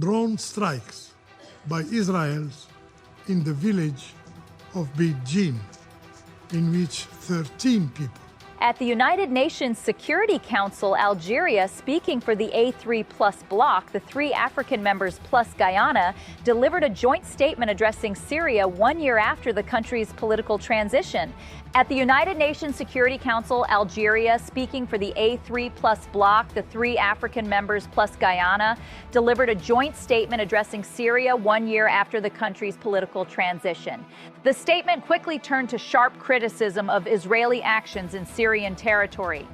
drone strikes by Israel in the village of Beit Jinn, in which 13 people. At the United Nations Security Council, Algeria, speaking for the A3 plus bloc, the 3 African members plus Guyana, delivered a joint statement addressing Syria 1 year after the country's political transition. At the United Nations Security Council, Algeria, speaking for the A3 plus bloc, the 3 African members plus Guyana, delivered a joint statement addressing Syria 1 year after the country's political transition. The statement quickly turned to sharp criticism of Israeli actions in Syrian territory.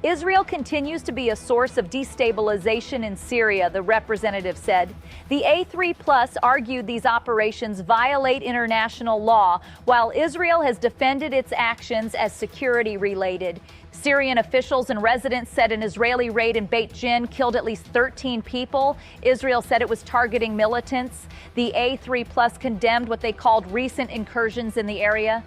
Israel continues to be a source of destabilization in Syria, the representative said. The A3 Plus argued these operations violate international law, while Israel has defended its actions as security-related. Syrian officials and residents said an Israeli raid in Beit Jinn killed at least 13 people. Israel said it was targeting militants. The A3 Plus condemned what they called recent incursions in the area.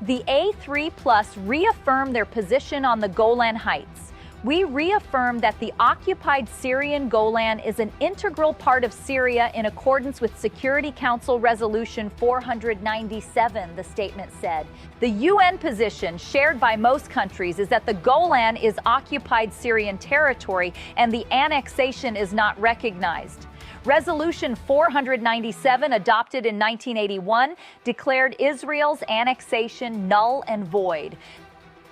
The A3 Plus reaffirmed their position on the Golan Heights. We reaffirm that the occupied Syrian Golan is an integral part of Syria in accordance with Security Council Resolution 497, the statement said. The UN position, shared by most countries, is that the Golan is occupied Syrian territory and the annexation is not recognized. Resolution 497, adopted in 1981, declared Israel's annexation null and void.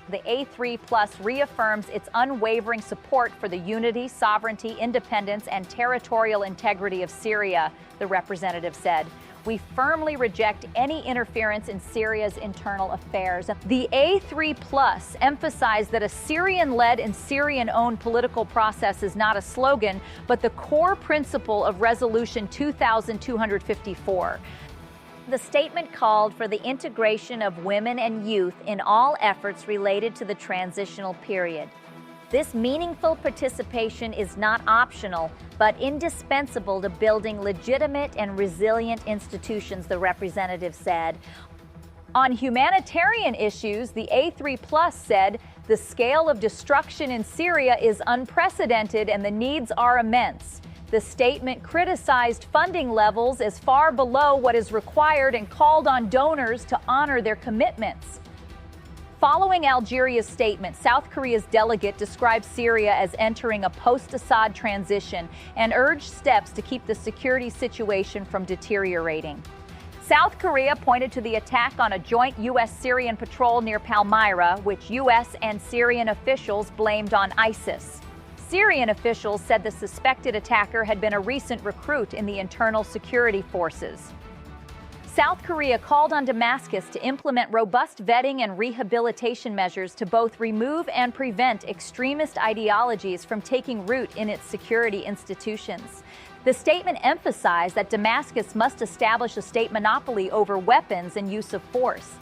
The A3 Plus reaffirms its unwavering support for the unity, sovereignty, independence, and territorial integrity of Syria, the representative said. We firmly reject any interference in Syria's internal affairs. The A3 Plus emphasized that a Syrian-led and Syrian-owned political process is not a slogan, but the core principle of Resolution 2254. The statement called for the integration of women and youth in all efforts related to the transitional period. This meaningful participation is not optional, but indispensable to building legitimate and resilient institutions, the representative said. On humanitarian issues, the A3 Plus said the scale of destruction in Syria is unprecedented and the needs are immense. The statement criticized funding levels as far below what is required and called on donors to honor their commitments. Following Algeria's statement, South Korea's delegate described Syria as entering a post-Assad transition and urged steps to keep the security situation from deteriorating. South Korea pointed to the attack on a joint U.S.-Syrian patrol near Palmyra, which U.S. and Syrian officials blamed on ISIS. Syrian officials said the suspected attacker had been a recent recruit in the internal security forces. South Korea called on Damascus to implement robust vetting and rehabilitation measures to both remove and prevent extremist ideologies from taking root in its security institutions. The statement emphasized that Damascus must establish a state monopoly over weapons and use of force.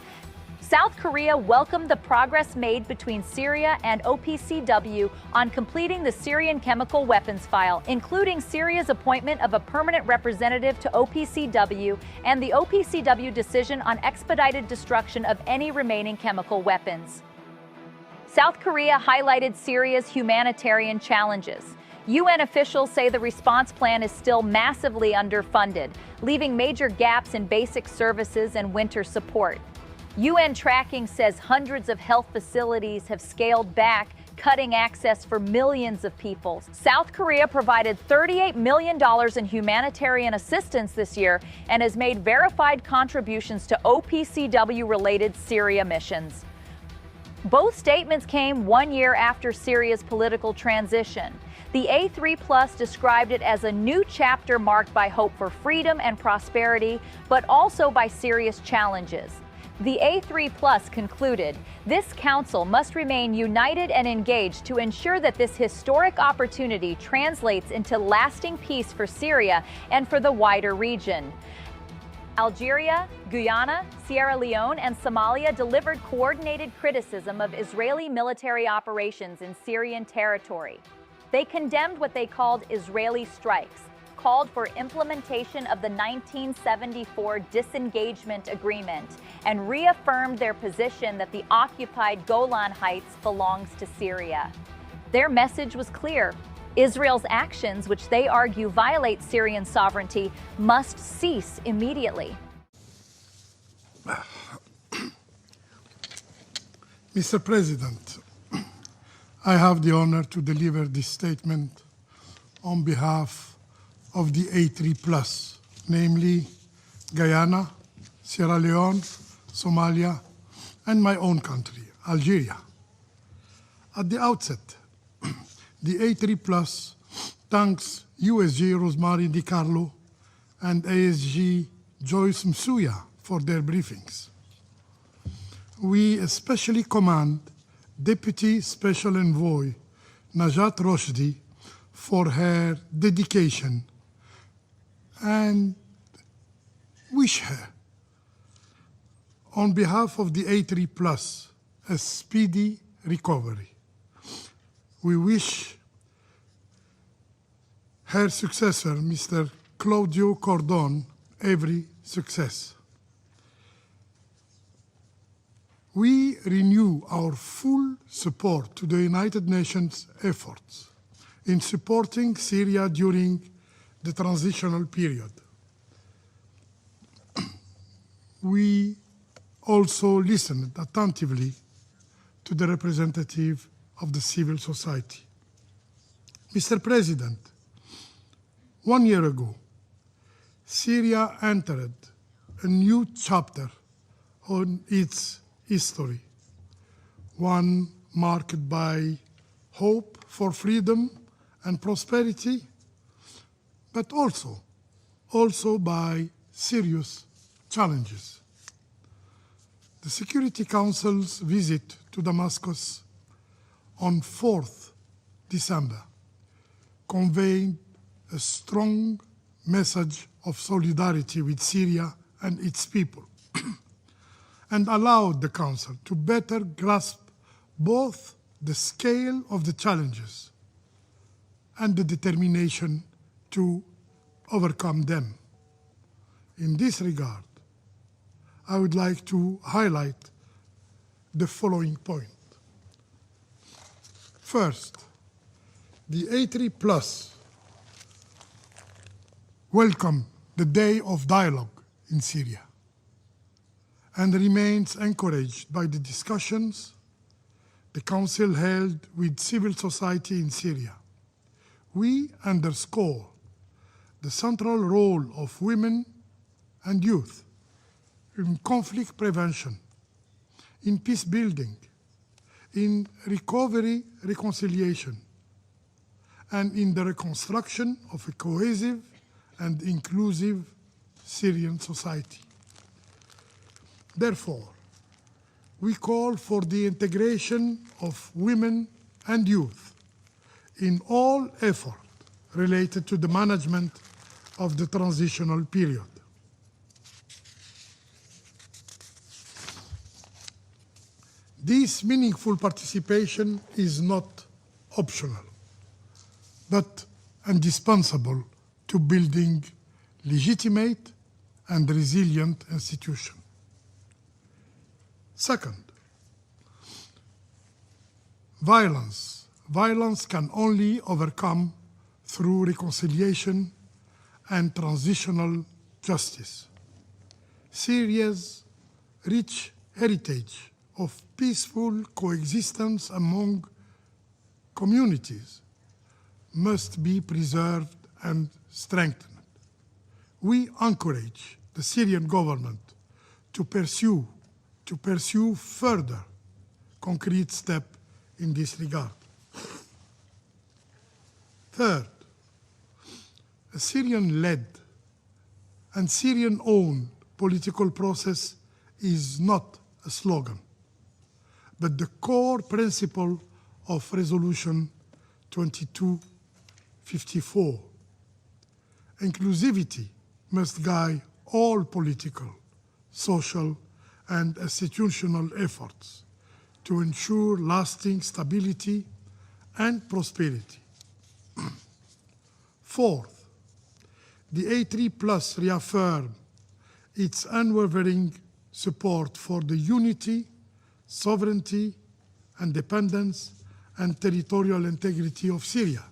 South Korea welcomed the progress made between Syria and OPCW on completing the Syrian chemical weapons file, including Syria's appointment of a permanent representative to OPCW and the OPCW decision on expedited destruction of any remaining chemical weapons. South Korea highlighted Syria's humanitarian challenges. UN officials say the response plan is still massively underfunded, leaving major gaps in basic services and winter support. UN tracking says hundreds of health facilities have scaled back, cutting access for millions of people. South Korea provided $38 million in humanitarian assistance this year and has made verified contributions to OPCW-related Syria missions. Both statements came 1 year after Syria's political transition. The A3 Plus described it as a new chapter marked by hope for freedom and prosperity, but also by serious challenges. The A3 Plus concluded, this council must remain united and engaged to ensure that this historic opportunity translates into lasting peace for Syria and for the wider region. Algeria, Guyana, Sierra Leone, and Somalia delivered coordinated criticism of Israeli military operations in Syrian territory. They condemned what they called Israeli strikes, called for implementation of the 1974 disengagement agreement, and reaffirmed their position that the occupied Golan Heights belongs to Syria. Their message was clear. Israel's actions, which they argue violate Syrian sovereignty, must cease immediately. Mr. President, I have the honor to deliver this statement on behalf of the A3+, namely Guyana, Sierra Leone, Somalia, and my own country, Algeria. At the outset, the A3+ thanks USG Rosemary DiCarlo and ASG Joyce Msuya for their briefings. We especially commend Deputy Special Envoy Najat Roshdi for her dedication and wish her, on behalf of the A3+, a speedy recovery. We wish her successor, Mr. Claudio Cordon, every success. We renew our full support to the United Nations efforts in supporting Syria during the transitional period. We also listened attentively to the representative of the civil society. Mr. President, 1 year ago, Syria entered a new chapter on its history, one marked by hope for freedom and prosperity, but also by serious challenges. The Security Council's visit to Damascus on 4th December conveyed a strong message of solidarity with Syria and its people, and allowed the Council to better grasp both the scale of the challenges and the determination to overcome them. In this regard, I would like to highlight the following point. First, the A3+ welcomed the Day of Dialogue in Syria and remains encouraged by the discussions the Council held with civil society in Syria. We underscore the central role of women and youth in conflict prevention, in peace building, in recovery, reconciliation, and in the reconstruction of a cohesive and inclusive Syrian society. Therefore, we call for the integration of women and youth in all effort related to the management of the transitional period. This meaningful participation is not optional, but indispensable to building legitimate and resilient institutions. Second, violence. Violence can only overcome through reconciliation and transitional justice. Syria's rich heritage of peaceful coexistence among communities must be preserved and strengthened. We encourage the Syrian government to pursue further concrete steps in this regard. Third, a Syrian-led and Syrian-owned political process is not a slogan, but the core principle of Resolution 2254. Inclusivity must guide all political, social, and institutional efforts to ensure lasting stability and prosperity. Fourth, the A3+ reaffirmed its unwavering support for the unity, sovereignty, independence, and territorial integrity of Syria.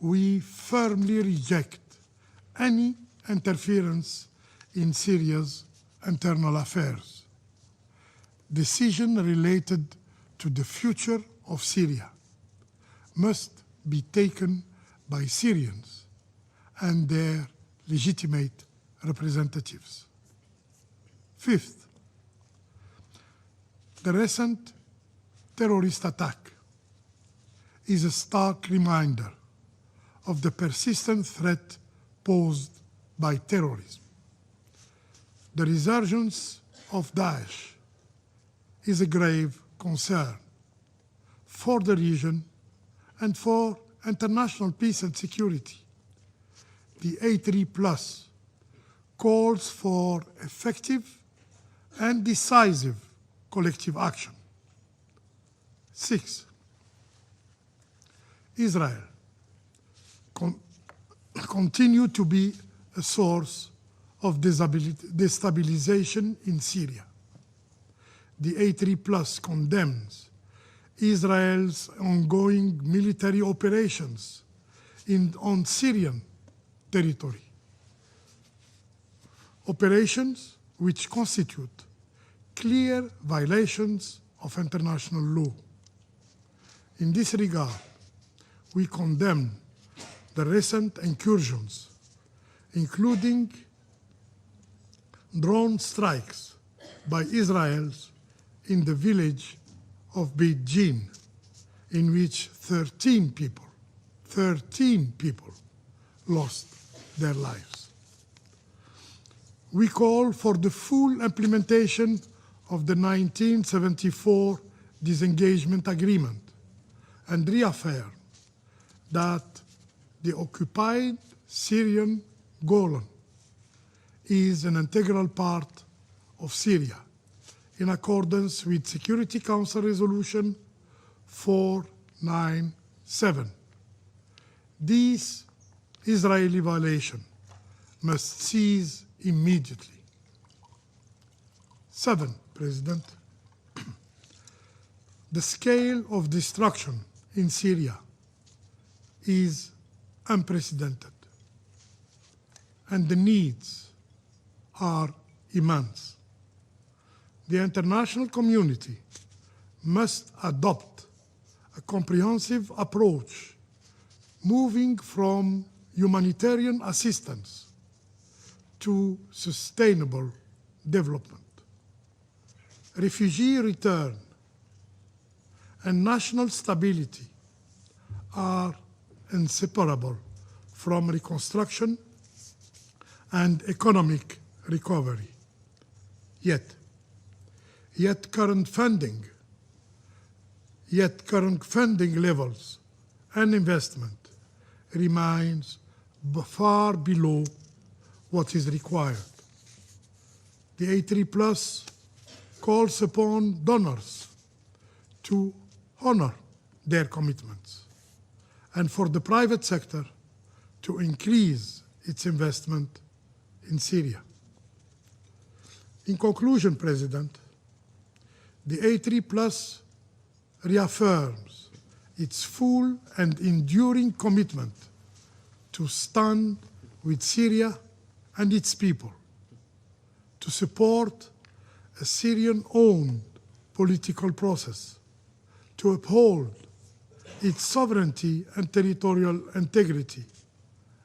we firmly reject any interference in Syria's internal affairs. Decisions related to the future of Syria must be taken by Syrians and their legitimate representatives. Fifth, the recent terrorist attack is a stark reminder of the persistent threat posed by terrorism. The resurgence of Daesh is a grave concern for the region and for international peace and security. The A3+ calls for effective and decisive collective action. 6. Israel continue to be a source of destabilization in Syria. The A3+ condemns Israel's ongoing military operations on Syrian territory, operations which constitute clear violations of international law. In this regard, we condemn the recent incursions, including drone strikes by Israel in the village of Beit Jinn, in which 13 people lost their lives. We call for the full implementation of the 1974 disengagement agreement and reaffirm that the occupied Syrian Golan is an integral part of Syria in accordance with Security Council Resolution 497. These Israeli violations must cease immediately. 7, President. The scale of destruction in Syria is unprecedented, and the needs are immense. The international community must adopt a comprehensive approach, moving from humanitarian assistance to sustainable development. Refugee return and national stability are inseparable from reconstruction and economic recovery. Yet current funding levels and investment remains far below what is required. The A3+ calls upon donors to honor their commitments and for the private sector to increase its investment in Syria. In conclusion, President, the A3+ reaffirms its full and enduring commitment to stand with Syria and its people, to support a Syrian-owned political process, to uphold its sovereignty and territorial integrity,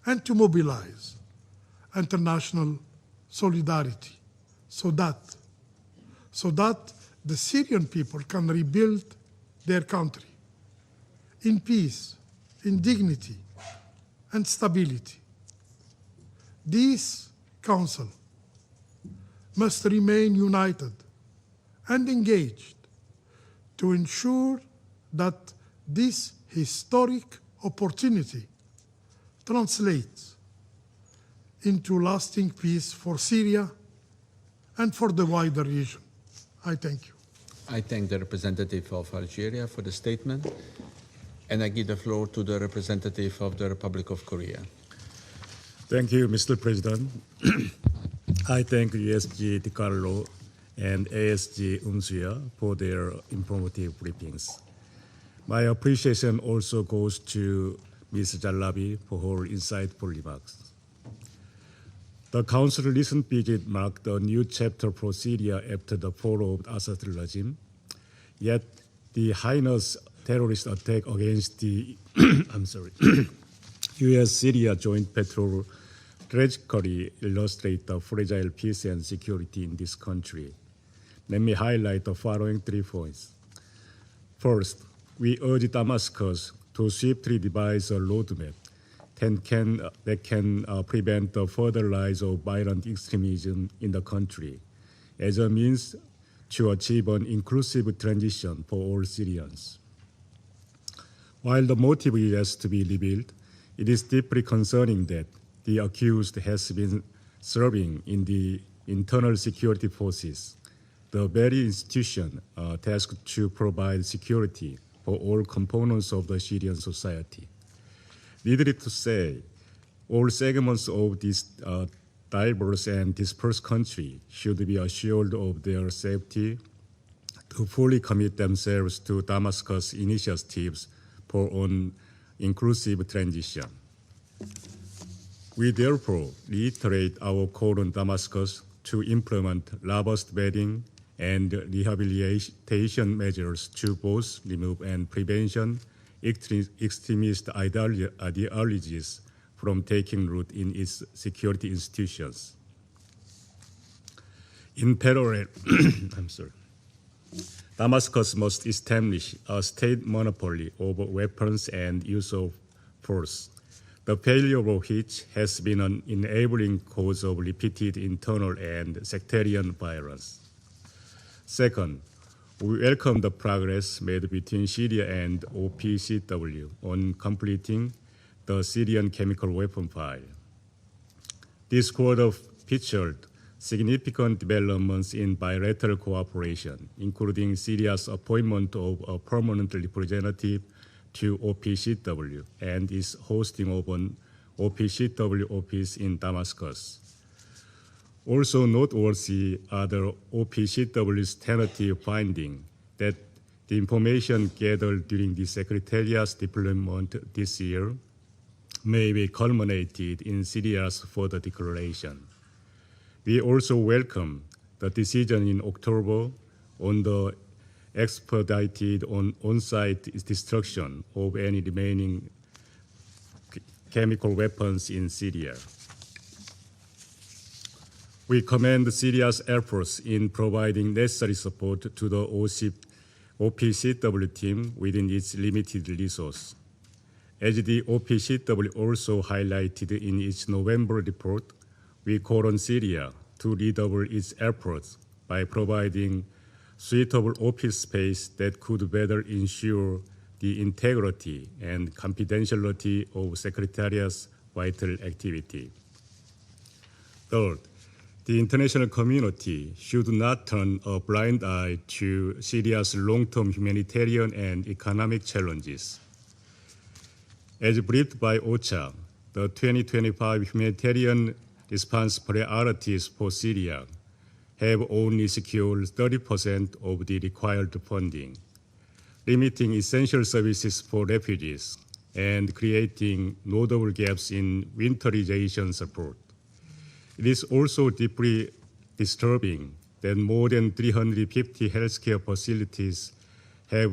and to mobilize international solidarity so that the Syrian people can rebuild their country in peace, in dignity, and stability. This Council must remain united and engaged to ensure that this historic opportunity translates into lasting peace for Syria and for the wider region. I thank you. I thank the representative of Algeria for the statement, and I give the floor to the representative of the Republic of Korea. Thank you, Mr. President. I thank USG DiCarlo and ASG Unsuya for their informative briefings. My appreciation also goes to Ms. Jalabi, for her insightful remarks. The Council's recent visit marked a new chapter for Syria after the fall of Assad regime. Yet, the heinous terrorist attack against the U.S.-Syria joint patrol tragically illustrate the fragile peace and security in this country. Let me highlight the following 3 points. First, we urge Damascus to swiftly devise a roadmap that can prevent the further rise of violent extremism in the country as a means to achieve an inclusive transition for all Syrians. While the motive is to be revealed, it is deeply concerning that the accused has been serving in the internal security forces, the very institution tasked to provide security for all components of the Syrian society. Needless to say, all segments of this diverse and dispersed country should be assured of their safety to fully commit themselves to Damascus' initiatives for an inclusive transition. We therefore reiterate our call on Damascus to implement robust vetting and rehabilitation measures to both remove and prevention extremist ideologies from taking root in its security institutions. In parallel, Damascus must establish a state monopoly over weapons and use of force, the failure of which has been an enabling cause of repeated internal and sectarian violence. Second, we welcome the progress made between Syria and OPCW on completing the Syrian chemical weapon file. This quarter featured significant developments in bilateral cooperation, including Syria's appointment of a permanent representative to OPCW and its hosting of an OPCW office in Damascus. Also noteworthy are the OPCW's tentative finding that the information gathered during the Secretariat's deployment this year may be culminated in Syria's further declaration. We also welcome the decision in October on the expedited on-site destruction of any remaining chemical weapons in Syria. We commend Syria's efforts in providing necessary support to the OPCW team within its limited resources. As the OPCW also highlighted in its November report, we call on Syria to redouble its efforts by providing suitable office space that could better ensure the integrity and confidentiality of Secretariat's vital activity. Third, the international community should not turn a blind eye to Syria's long-term humanitarian and economic challenges. As briefed by OCHA, the 2025 humanitarian response priorities for Syria have only secured 30% of the required funding, limiting essential services for refugees and creating notable gaps in winterization support. It is also deeply disturbing that more than 350 healthcare facilities have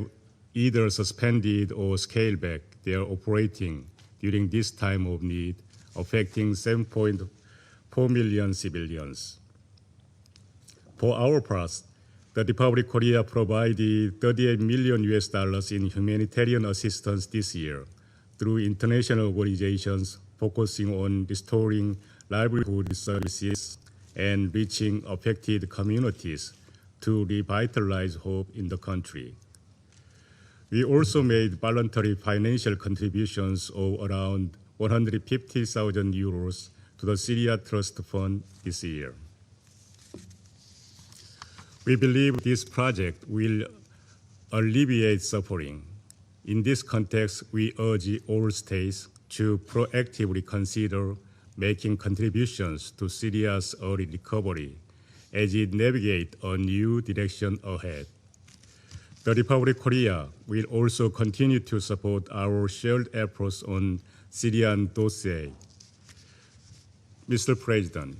either suspended or scaled back their operating during this time of need, affecting 7.4 million civilians. For our part, the Republic of Korea provided $38 million in humanitarian assistance this year through international organizations focusing on restoring livelihood services and reaching affected communities to revitalize hope in the country. We also made voluntary financial contributions of around 150,000 euros to the Syria Trust Fund this year. We believe this project will alleviate suffering. In this context, we urge all states to proactively consider making contributions to Syria's early recovery as it navigates a new direction ahead. The Republic of Korea will also continue to support our shared efforts on Syrian dossier. Mr. President,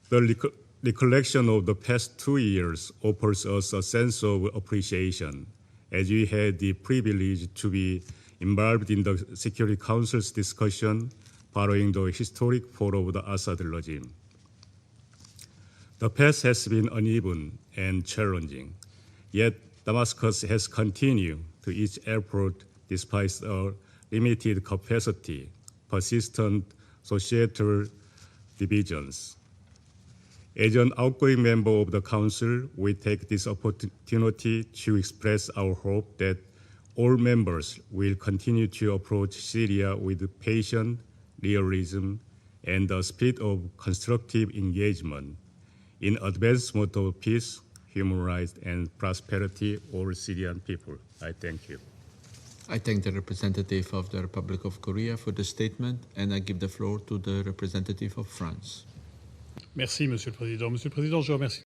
the recollection of the past 2 years offers us a sense of appreciation, as we had the privilege to be involved in the Security Council's discussion following the historic fall of the Assad regime. The path has been uneven and challenging, yet Damascus has continued to its effort despite a limited capacity, persistent societal divisions. As an outgoing member of the Council, we take this opportunity to express our hope that all members will continue to approach Syria with patience, realism, and the spirit of constructive engagement in advancement of peace, human rights, and prosperity of all Syrian people. I thank you. I thank the representative of the Republic of Korea for the statement, and I give the floor to the representative of France. Merci, Monsieur le Président. Monsieur le Président, je remercie